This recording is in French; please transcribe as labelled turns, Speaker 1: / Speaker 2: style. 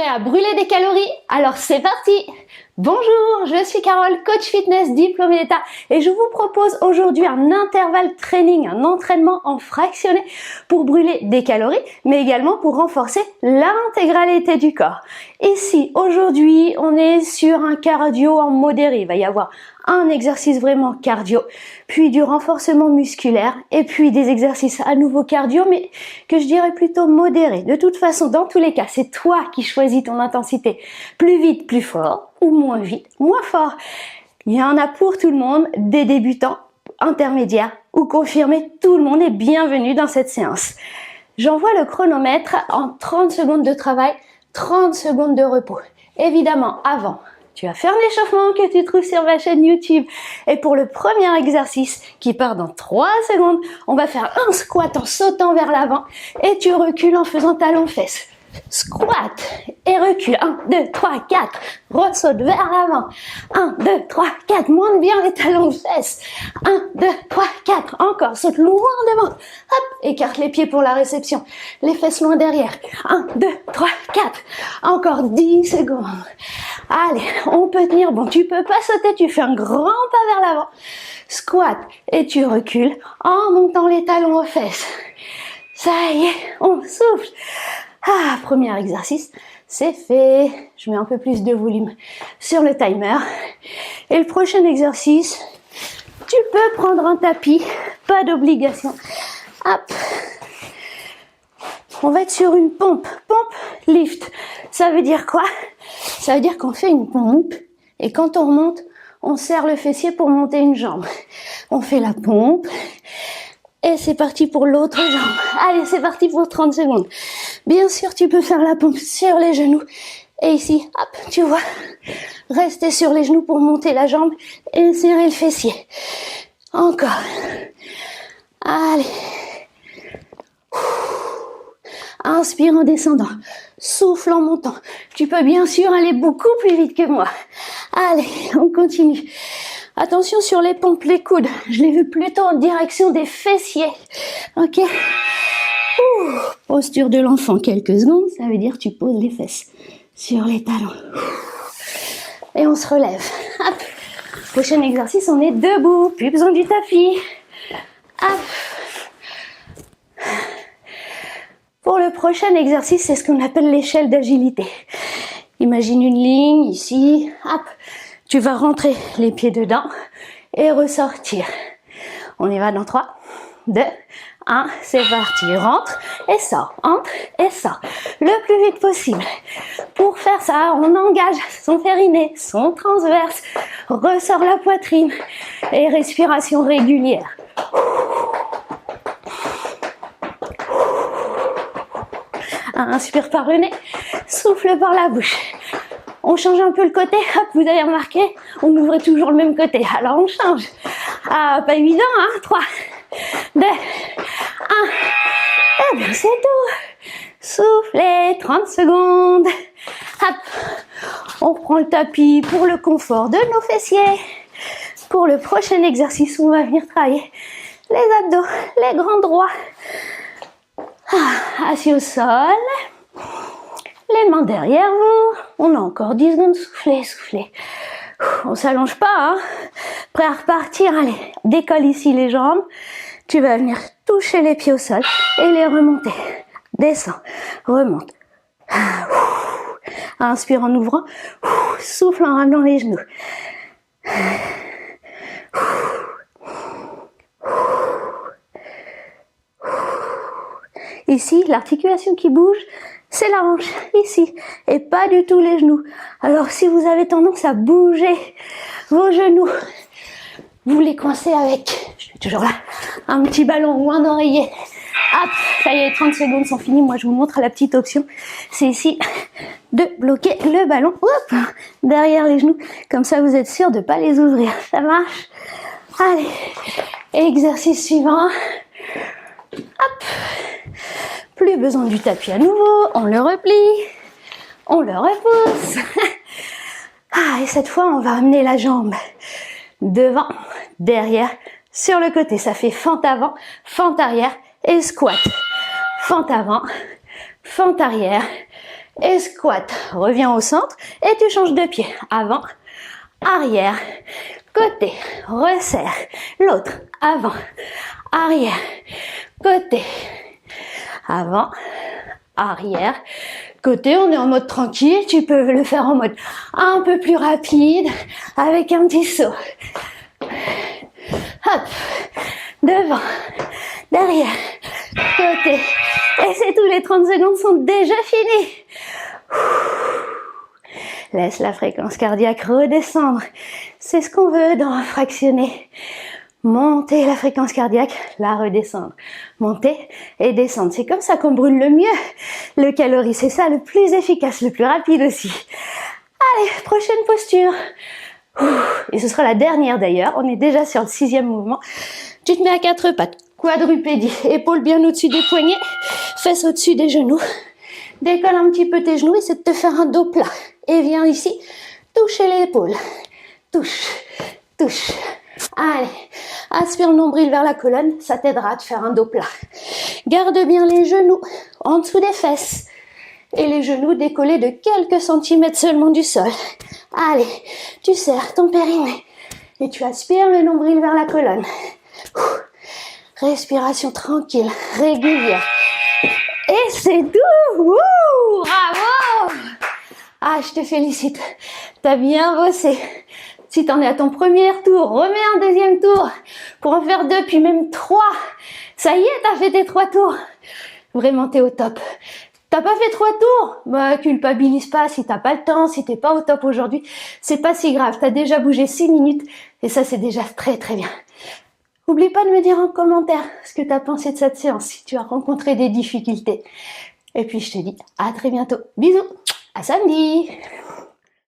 Speaker 1: Prêt à brûler des calories? Alors c'est parti! Bonjour, je suis Carole, coach fitness diplômée d'État et je vous propose aujourd'hui un intervalle training, un entraînement en fractionné pour brûler des calories, mais également pour renforcer l'intégralité du corps. Ici, aujourd'hui, on est sur un cardio en modéré. Il va y avoir un exercice vraiment cardio, puis du renforcement musculaire et puis des exercices à nouveau cardio, mais que je dirais plutôt modéré. De toute façon, dans tous les cas, c'est toi qui choisis ton intensité. Plus vite, plus fort, ou moins vite, moins fort. Il y en a pour tout le monde, des débutants, intermédiaires ou confirmés. Tout le monde est bienvenu dans cette séance. J'envoie le chronomètre en 30 secondes de travail, 30 secondes de repos. Évidemment, avant, tu vas faire l'échauffement que tu trouves sur ma chaîne YouTube. Et pour le premier exercice qui part dans 3 secondes, on va faire un squat en sautant vers l'avant et tu recules en faisant talon-fesse. Squat et recule. 1, 2, 3, 4. Ressaute vers l'avant. 1, 2, 3, 4. Monte bien les talons de fesses. 1, 2, 3, 4. Encore. Saute loin devant. Hop. Écarte les pieds pour la réception. Les fesses loin derrière. 1, 2, 3, 4. Encore 10 secondes. Allez, on peut tenir. Bon, tu peux pas sauter. Tu fais un grand pas vers l'avant. Squat et tu recules en montant les talons aux fesses. Ça y est, on souffle. Ah, premier exercice, c'est fait. Je mets un peu plus de volume sur le timer. Et le prochain exercice, tu peux prendre un tapis, pas d'obligation. Hop. On va être sur une pompe. Pompe, lift. Ça veut dire quoi? Ça veut dire qu'on fait une pompe et quand on remonte, on serre le fessier pour monter une jambe. On fait la pompe. Et c'est parti pour l'autre jambe. Allez, c'est parti pour 30 secondes. Bien sûr, tu peux faire la pompe sur les genoux. Et ici, hop, tu vois, rester sur les genoux pour monter la jambe et serrer le fessier. Encore. Allez. Inspire en descendant. Souffle en montant. Tu peux bien sûr aller beaucoup plus vite que moi. Allez, on continue. Attention sur les pompes, les coudes. Je les veux plutôt en direction des fessiers. Ok. Posture de l'enfant, quelques secondes. Ça veut dire que tu poses les fesses sur les talons. Et on se relève. Hop. Prochain exercice, on est debout. Plus besoin du tapis. Hop. Pour le prochain exercice, c'est ce qu'on appelle l'échelle d'agilité. Imagine une ligne ici. Hop. Tu vas rentrer les pieds dedans et ressortir. On y va dans 3, 2, 1, c'est parti. Rentre et sort, entre et sort. Le plus vite possible. Pour faire ça, on engage son périnée, son transverse, ressort la poitrine et respiration régulière. Inspire par le nez, souffle par la bouche. On change un peu le côté, hop, vous avez remarqué, on ouvrait toujours le même côté, alors on change. Ah, pas évident, hein, 3, 2, 1, et bien c'est tout. Soufflez, 30 secondes. Hop, on reprend le tapis pour le confort de nos fessiers. Pour le prochain exercice, on va venir travailler les abdos, les grands droits. Ah, assis au sol. Les mains derrière vous. On a encore 10 secondes. Soufflez, soufflez. On s'allonge pas, hein. Prêt à repartir. Allez, décolle ici les jambes. Tu vas venir toucher les pieds au sol et les remonter. Descends, remonte. Inspire en ouvrant. Souffle en ramenant les genoux. Ici, l'articulation qui bouge, c'est la hanche, ici, et pas du tout les genoux. Alors, si vous avez tendance à bouger vos genoux, vous les coincez avec, je suis toujours là, un petit ballon ou un oreiller. Hop, ça y est, 30 secondes sont finies. Moi, je vous montre la petite option. C'est ici de bloquer le ballon, hop, derrière les genoux. Comme ça, vous êtes sûr de ne pas les ouvrir. Ça marche? Allez, exercice suivant. Hop. Plus besoin du tapis à nouveau, on le replie, on le repousse. Ah, et cette fois, on va amener la jambe devant, derrière, sur le côté. Ça fait fente avant, fente arrière et squat. Fente avant, fente arrière et squat. Reviens au centre et tu changes de pied. Avant, arrière, côté, resserre. L'autre, avant, arrière, côté, avant, arrière, côté. On est en mode tranquille. Tu peux le faire en mode un peu plus rapide avec un petit saut. Hop, devant, derrière, côté. Et c'est tout, les 30 secondes sont déjà finies. Laisse la fréquence cardiaque redescendre. C'est ce qu'on veut dans fractionner. Monter la fréquence cardiaque, la redescendre. Monter et descendre. C'est comme ça qu'on brûle le mieux le calorie. C'est ça le plus efficace, le plus rapide aussi. Allez, prochaine posture. Et ce sera la dernière d'ailleurs. On est déjà sur le 6e mouvement. Tu te mets à 4 pattes. Quadrupédie. Épaules bien au-dessus des poignets. Fesses au-dessus des genoux. Décolle un petit peu tes genoux. Essaie de te faire un dos plat. Et viens ici. Toucher l'épaule. Touche. Touche. Allez. Aspire le nombril vers la colonne. Ça t'aidera à te faire un dos plat. Garde bien les genoux en dessous des fesses. Et les genoux décollés de quelques centimètres seulement du sol. Allez, tu serres ton périnée. Et tu aspires le nombril vers la colonne. Respiration tranquille, régulière. Et c'est tout. Wouh, bravo. Ah, je te félicite. T'as bien bossé. Si t'en es à ton premier tour, remets un deuxième tour pour en faire 2, puis même 3. Ça y est, t'as fait tes 3 tours. Vraiment, t'es au top. T'as pas fait 3 tours? Bah, culpabilise pas si t'as pas le temps, si t'es pas au top aujourd'hui. C'est pas si grave. T'as déjà bougé 6 minutes et ça, c'est déjà très très bien. N'oublie pas de me dire en commentaire ce que t'as pensé de cette séance, si tu as rencontré des difficultés. Et puis, je te dis à très bientôt. Bisous. À samedi.